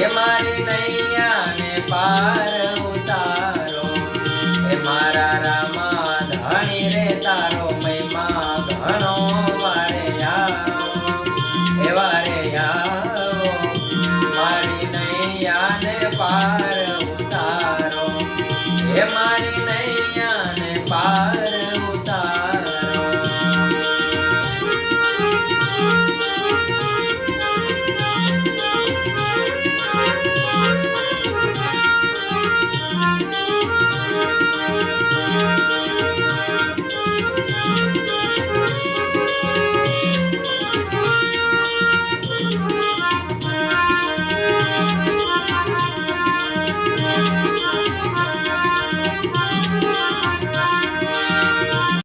એ મારી નૈયા ને પાર ઉતારો એ મારા રામા ધણી રે તારો મહિમા ઘણો વારે આવો એ વારે આવો મારી નૈયા ને પાર